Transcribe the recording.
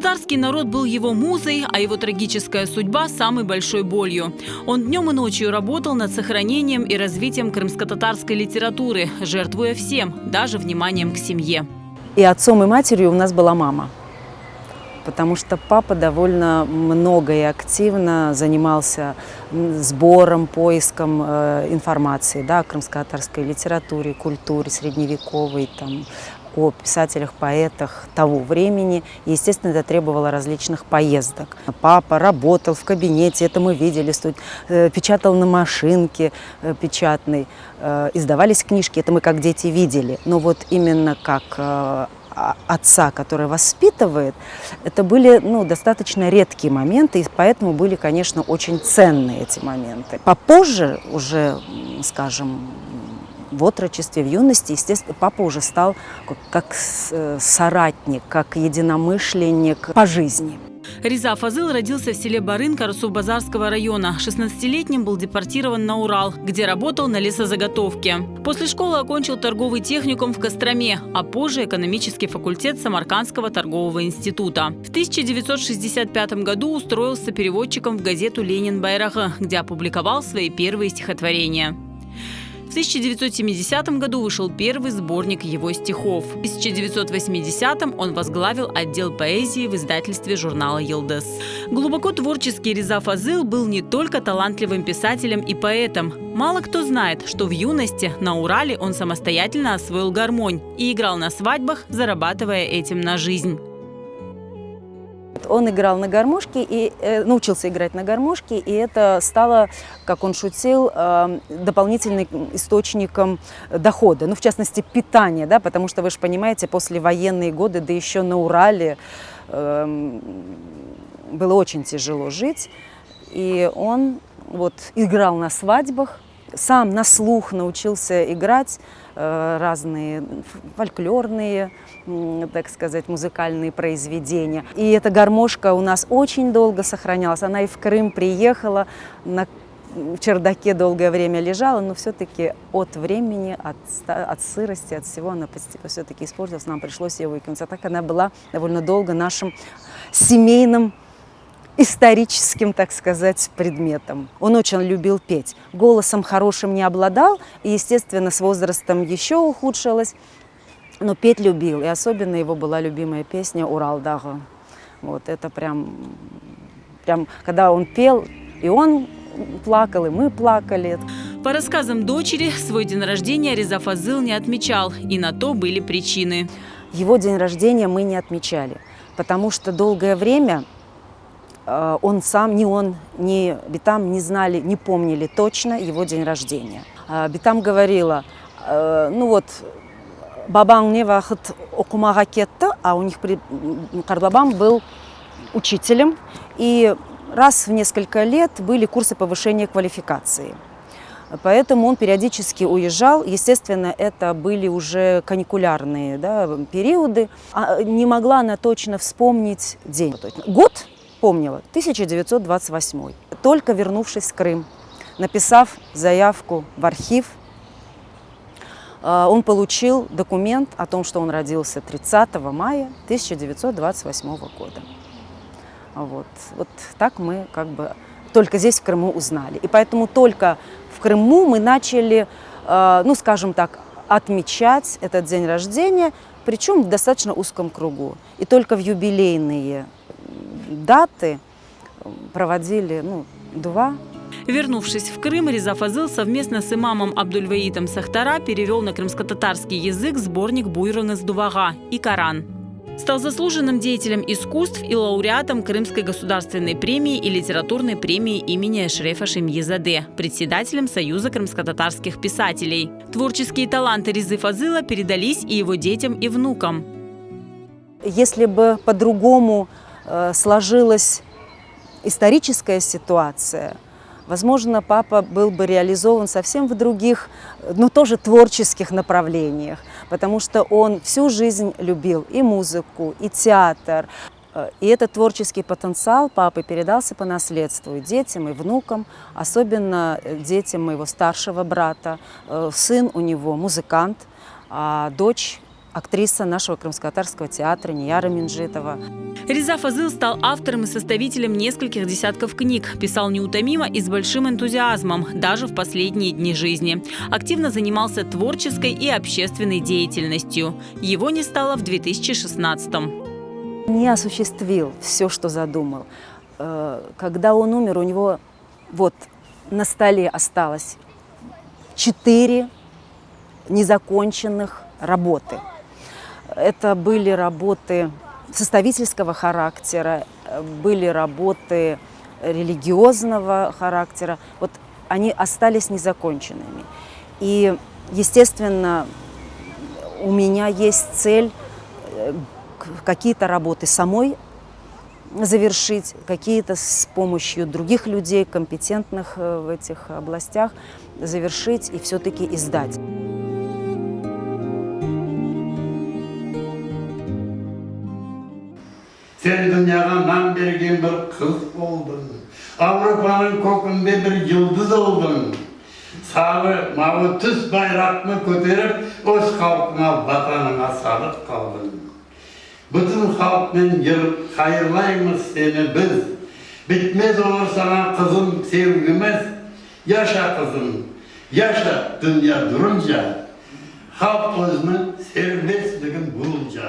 Крымско-татарский народ был его музой, а его трагическая судьба – самой большой болью. Он днем и ночью работал над сохранением и развитием крымско-татарской литературы, жертвуя всем, даже вниманием к семье. И отцом, и матерью у нас была мама. Потому что папа довольно много и активно занимался сбором, поиском информации, да, о крымско-татарской литературе, культуре средневековой, там, о писателях, поэтах того времени. И, естественно, это требовало различных поездок. Папа работал в кабинете, это мы видели, печатал на машинке печатной, издавались книжки, это мы как дети видели. Но вот именно как отца, который воспитывает, это были достаточно редкие моменты, и поэтому были, конечно, очень ценные эти моменты. Попозже, уже, скажем, в отрочестве, в юности, естественно, папа уже стал как соратник, как единомышленник по жизни. Риза Фазыл родился в селе Барын Карасу-Базарского района. 16-летним был депортирован на Урал, где работал на лесозаготовке. После школы окончил торговый техникум в Костроме, а позже экономический факультет Самаркандского торгового института. В 1965 году устроился переводчиком в газету «Ленин Байрагы», где опубликовал свои первые стихотворения. В 1970 году вышел первый сборник его стихов. В 1980 он возглавил отдел поэзии в издательстве журнала «Йылдыз». Глубоко творческий Риза Фазыл был не только талантливым писателем и поэтом. Мало кто знает, что в юности на Урале он самостоятельно освоил гармонь и играл на свадьбах, зарабатывая этим на жизнь. Он играл на гармошке и научился играть на гармошке, и это стало, как он шутил, дополнительным источником дохода, в частности, питания, да, потому что, вы же понимаете, послевоенные годы, да еще на Урале, было очень тяжело жить, и он играл на свадьбах, сам на слух научился играть разные фольклорные, так сказать, музыкальные произведения. И эта гармошка у нас очень долго сохранялась. Она и в Крым приехала, в чердаке долгое время лежала, но все-таки от времени, от сырости, от всего она все-таки испортилась. Нам пришлось ее выкинуть. А так она была довольно долго нашим семейным историческим, так сказать, предметом. Он очень любил петь. Голосом хорошим не обладал, и, естественно, с возрастом еще ухудшилось, но петь любил. И особенно его была любимая песня «Уралдагы». Это прям, когда он пел, и он плакал, и мы плакали. По рассказам дочери, свой день рождения Риза Фазыл не отмечал, и на то были причины. Его день рождения мы не отмечали, потому что долгое время он сам, ни Битам не знали, не помнили точно его день рождения. Битам говорила, бабаң не вақыт оқумаға кетті, а у них Карбабам был учителем, и раз в несколько лет были курсы повышения квалификации. Поэтому он периодически уезжал. Естественно, это были уже каникулярные, да, периоды. Не могла она точно вспомнить день. Год помнила, 1928. Только вернувшись в Крым, написав заявку в архив, он получил документ о том, что он родился 30 мая 1928 года. Вот так мы только здесь, в Крыму, узнали. И поэтому только в Крыму мы начали, скажем так, отмечать этот день рождения, причем в достаточно узком кругу. И только в юбилейные даты проводили два. Вернувшись в Крым, Риза Фазыл совместно с имамом Абдульваитом Сахтара перевел на крымско-татарский язык сборник «Буйрыңыз дувага» и Коран. Стал заслуженным деятелем искусств и лауреатом Крымской государственной премии и литературной премии имени Эшрефа Шемьезаде, председателем Союза крымско-татарских писателей. Творческие таланты Ризы Фазыла передались и его детям и внукам. Если бы по-другому сложилась историческая ситуация, возможно, папа был бы реализован совсем в других, но тоже творческих направлениях, потому что он всю жизнь любил и музыку, и театр. И этот творческий потенциал папы передался по наследству и детям, и внукам, особенно детям моего старшего брата. Сын у него музыкант, а дочь актриса нашего крымско-татарского театра Нияра Минжитова. Реза Фазыл стал автором и составителем нескольких десятков книг. Писал неутомимо и с большим энтузиазмом, даже в последние дни жизни. Активно занимался творческой и общественной деятельностью. Его не стало в 2016-м. Не осуществил все, что задумал. Когда он умер, у него вот на столе осталось 4 незаконченных работы. Это были работы составительского характера, были работы религиозного характера. Вот они остались незаконченными. И, естественно, у меня есть цель какие-то работы самой завершить, какие-то с помощью других людей, компетентных в этих областях, завершить и все-таки издать. Sen dünyaga nam bergen bir kız oldun. Avrupa'nın kokunda bir yıldız oldun. Sağı mavi tüs bayrakını köterip, öz halkına, vatanına sarıp kaldın. Bütün halkın hayırlayımız seni biz. Bitmez olur sana kızım sevgimiz. Yaşa kızım, yaşa dünya durunca. Halk özünün serbestliğin bulunca.